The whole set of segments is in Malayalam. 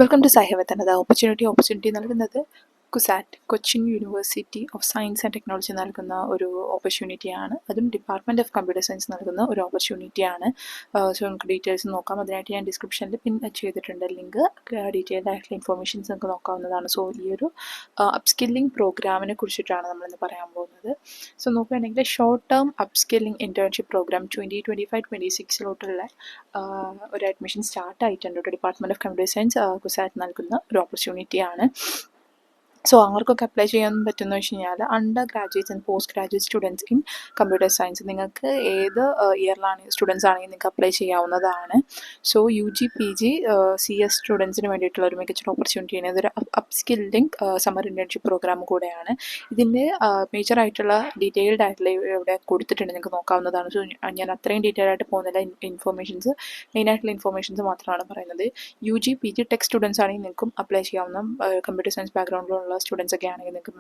വെൽക്കം ടു സൈഹവത്തനത് ഓപ്പർച്യൂണിറ്റി നൽകുന്നത് CUSAT Cochin university of science and technology നൽകുന്ന ഒരു ഓപ്പർച്യൂണിറ്റിയാണ്. അതും ഡിപ്പാർട്ട്മെൻറ്റ് ഓഫ് കമ്പ്യൂട്ടർ സയൻസ് നൽകുന്ന ഒരു ഓപ്പർച്യൂണിറ്റിയാണ്. സോ നമുക്ക് ഡീറ്റെയിൽസ് നോക്കാം. അതിനായിട്ട് ഞാൻ ഡിസ്ക്രിപ്ഷനിൽ പിൻ ചെയ്തിട്ടുണ്ട് ലിങ്ക്. ഡീറ്റെയിൽഡ് ആയിട്ടുള്ള ഇൻഫോർമേഷൻസ് നമുക്ക് നോക്കാവുന്നതാണ്. സോ ഈ ഒരു അപ്സ്കില്ലിംഗ് പ്രോഗ്രാമിനെ കുറിച്ചിട്ടാണ് നമ്മളിന്ന് പറയാൻ പോകുന്നത്. സോ നോക്കുകയാണെങ്കിൽ short term upskilling internship program 2025-26 ഒരു അഡ്മിഷൻ സ്റ്റാർട്ട് ആയിട്ടുണ്ട്. Department of computer science CUSAT നൽകുന്ന ഒരു ഓപ്പർച്യൂണിറ്റിയാണ്. സോ ആർക്കൊക്കെ അപ്ലൈ ചെയ്യാൻ പറ്റുമെന്ന് വെച്ച് കഴിഞ്ഞാൽ under graduates and post graduate students in computer science. നിങ്ങൾക്ക് ഏത് ഇയറിലാണ് സ്റ്റുഡൻസ് ആണെങ്കിൽ നിങ്ങൾക്ക് അപ്ലൈ ചെയ്യാവുന്നതാണ്. സോ UG PG CS സ്റ്റുഡൻസിന് വേണ്ടിയിട്ടുള്ള ഒരു മികച്ചൊരു ഓപ്പർച്യൂണിറ്റിയാണ്. ഇതൊരു അപ്സ്കില്ലിംഗ് സമ്മർ ഇൻറ്റേൺഷിപ്പ് പ്രോഗ്രാം കൂടെയാണ്. ഇതിൻ്റെ മേജറായിട്ടുള്ള ഡീറ്റെയിൽഡ് ആയിട്ടുള്ള ഇവിടെ കൊടുത്തിട്ടുണ്ട്, നിങ്ങൾക്ക് നോക്കാവുന്നതാണ്. സോ ഞാൻ അത്രയും ഡീറ്റെയിൽ ആയിട്ട് പോകുന്നില്ല. ഇൻഫോർമേഷൻസ് മെയിനായിട്ടുള്ള ഇൻഫോർമേഷൻസ് മാത്രമാണ് പറയുന്നത്. UG PG ടെക് സ്റ്റുഡൻസ് ആണെങ്കിൽ നിങ്ങൾക്കും അപ്ലൈ ചെയ്യാവുന്ന കമ്പ്യൂട്ടർ സയൻസ് ബാക്ക്ഗ്രൗണ്ടിലുള്ള സ്റ്റുഡൻസ് ഒക്കെ ആണെങ്കിൽ നിങ്ങൾക്ക്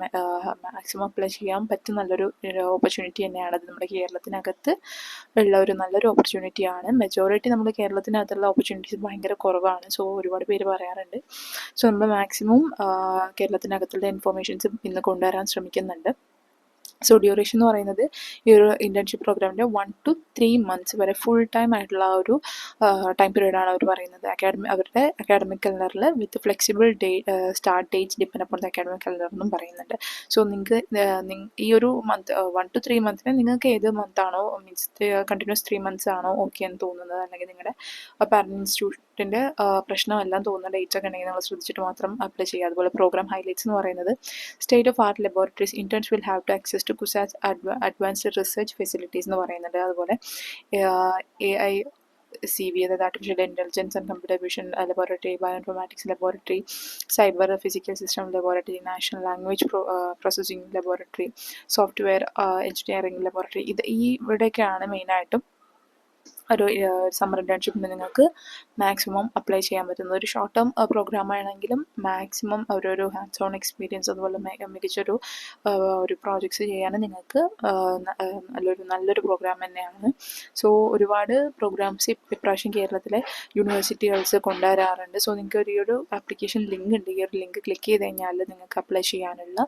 മാക്സിമം അപ്ലൈ ചെയ്യാൻ പറ്റും. നല്ലൊരു ഓപ്പർച്യൂണിറ്റി തന്നെയാണ്. അത് നമ്മുടെ കേരളത്തിനകത്ത് ഉള്ള ഒരു നല്ലൊരു ഓപ്പർച്യൂണിറ്റിയാണ്. മെജോറിറ്റി നമ്മുടെ കേരളത്തിനകത്തുള്ള ഓപ്പർച്യൂണിറ്റീസ് ഭയങ്കര കുറവാണ്. സോ ഒരുപാട് പേര് പറയാറുണ്ട്. സോ നമ്മൾ മാക്സിമം കേരളത്തിനകത്തുള്ള ഇൻഫോർമേഷൻസ് ഇന്ന് കൊണ്ടുവരാൻ ശ്രമിക്കുന്നുണ്ട്. സോ ഡ്യൂറേഷൻ എന്ന് പറയുന്നത് ഈ ഒരു ഇൻറ്റേൺഷിപ്പ് പ്രോഗ്രാമിൻ്റെ 1 to 3 months വരെ ഫുൾ ടൈം ആയിട്ടുള്ള ഒരു ടൈം പീരീഡാണ് അവർ പറയുന്നത്. അവരുടെ അക്കാഡമിക് കലണ്ടറിൽ വിത്ത് flexible start dates depend upon the academic calendar എന്നും പറയുന്നുണ്ട്. സോ നിങ്ങൾക്ക് ഈ ഒരു മന്ത് 1 to 3 months നിങ്ങൾക്ക് ഏത് മന്താണോ മീൻസ് കണ്ടിന്യൂസ് 3 months ആണോ ഓക്കെ എന്ന് തോന്നുന്നത്, അല്ലെങ്കിൽ നിങ്ങളുടെ പാരന്റ് ഇൻസ്റ്റിറ്റ്യൂട്ടിൻ്റെ പ്രശ്നമെല്ലാം തോന്നുന്ന ഡേറ്റ്സ് ഒക്കെ ഉണ്ടെങ്കിൽ നിങ്ങൾ ശ്രദ്ധിച്ചിട്ട് മാത്രം അപ്ലൈ ചെയ്യുക. അതുപോലെ പ്രോഗ്രാം ഹൈലൈറ്റ്സ് എന്ന് പറയുന്നത് state of art laboratories interns will have to access to CUSAT advanced research facilities എന്ന് പറയുന്നുണ്ട്. അതുപോലെ AI CV, അതായത് artificial intelligence and computer vision laboratory, bioinformatics laboratory, cyber physical system laboratory, national language processing laboratory, software engineering laboratory, ഇവിടെയൊക്കെയാണ് മെയിനായിട്ടും ഒരു സമ്മർ ഇൻറ്റേൺഷിപ്പിന് നിങ്ങൾക്ക് മാക്സിമം അപ്ലൈ ചെയ്യാൻ പറ്റുന്നത്. ഒരു ഷോർട്ട് ടേം പ്രോഗ്രാം ആണെങ്കിലും മാക്സിമം ഒരു ഹാൻഡ്സ് ഓൺ എക്സ്പീരിയൻസ് അതുപോലെ മികച്ചൊരു ഒരു പ്രോജക്ട്സ് ചെയ്യാൻ നിങ്ങൾക്ക് നല്ലൊരു പ്രോഗ്രാം തന്നെയാണ്. സോ ഒരുപാട് പ്രോഗ്രാംസ് ഇപ്രാവശ്യം കേരളത്തിലെ യൂണിവേഴ്സിറ്റികൾസ് കൊണ്ടുവരാറുണ്ട്. സോ നിങ്ങൾക്ക് ഒരു ആപ്ലിക്കേഷൻ ലിങ്ക് ഉണ്ട്. ഈ ഒരു ലിങ്ക് ക്ലിക്ക് ചെയ്ത് കഴിഞ്ഞാൽ നിങ്ങൾക്ക് അപ്ലൈ ചെയ്യാനുള്ള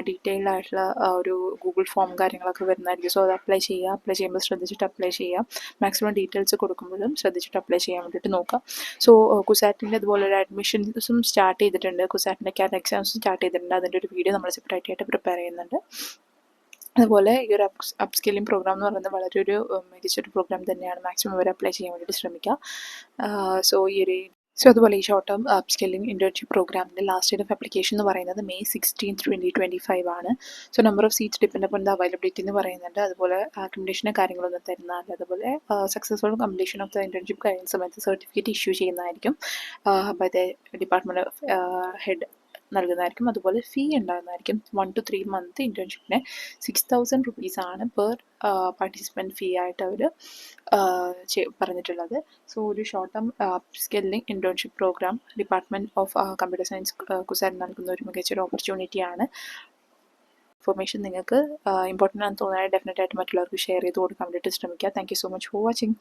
ഡീറ്റെയിൽഡ് ആയിട്ടുള്ള ഒരു ഗൂഗിൾ ഫോം കാര്യങ്ങളൊക്കെ വരുന്നതായിരിക്കും. സോ അത് അപ്ലൈ ചെയ്യുമ്പോൾ ശ്രദ്ധിച്ചിട്ട് അപ്ലൈ ചെയ്യാം. മാക്സിമം ഡീറ്റെയിൽസ് കൊടുക്കുമ്പോഴും ശ്രദ്ധിച്ചിട്ട് അപ്ലൈ ചെയ്യാൻ വേണ്ടിയിട്ട് നോക്കാം. സോ കുസാറ്റിൻ്റെ അതുപോലെ ഒരു അഡ്മിഷൻസും സ്റ്റാർട്ട് ചെയ്തിട്ടുണ്ട്. കുസാറ്റിൻ്റെ CAT എക്സാംസും സ്റ്റാർട്ട് ചെയ്തിട്ടുണ്ട്. അതിൻ്റെ ഒരു വീഡിയോ നമ്മൾ സെപ്പറേറ്റ് ആയിട്ട് പ്രിപ്പയർ ചെയ്യുന്നുണ്ട്. അതുപോലെ ഈ ഒരു അപ്സ്കില്ലിംഗ് പ്രോഗ്രാം എന്ന് പറയുന്നത് വളരെ ഒരു മികച്ചൊരു പ്രോഗ്രാം തന്നെയാണ്. മാക്സിമം വരെ അപ്ലൈ ചെയ്യാൻ വേണ്ടിയിട്ട് ശ്രമിക്കുക. സോ അതുപോലെ ഈ ഷോർട്ട് ടേം അപ്സ്കില്ലിംഗ് ഇൻറ്റേൺഷിപ്പ് പ്രോഗ്രാമിൻ്റെ ലാസ്റ്റ് ഡേറ്റ് ഓഫ് ആപ്ലിക്കേഷൻ എന്ന് പറയുന്നത് May 16th, 2025 ആണ്. So number of seats depend upon the availability എന്ന് പറയുന്നുണ്ട്. അതുപോലെ അക്കോമഡേഷനും കാര്യങ്ങളൊന്നും തരുന്നതല്ല. അതുപോലെ successful completion of the internship കഴിയുന്ന സമയത്ത് സർട്ടിഫിക്കറ്റ് ഇഷ്യൂ ചെയ്യുന്നതായിരിക്കും by the department of head നൽകുന്നതായിരിക്കും. അതുപോലെ ഫീ ഉണ്ടാകുന്നതായിരിക്കും. 1 to 3 month ഇൻറ്റേൺഷിപ്പിന് 6,000 rupees ആണ് പെർ പാർട്ടിസിപ്പൻറ്റ് ഫീ ആയിട്ട് അവർ പറഞ്ഞിട്ടുള്ളത്. സോ ഒരു short term skilling internship program department of computer science CUSAT നൽകുന്ന ഒരു മികച്ചൊരു ഓപ്പർച്യൂണിറ്റിയാണ്. ഇൻഫോർമേഷൻ നിങ്ങൾക്ക് ഇമ്പോർട്ടൻ്റ് ആണെന്ന് തോന്നുന്നത് ഡെഫിനറ്റായിട്ട് മറ്റുള്ളവർക്ക് ഷെയർ ചെയ്ത് കൊടുക്കാൻ വേണ്ടിയിട്ട് ശ്രമിക്കുക. Thank you so much for watching.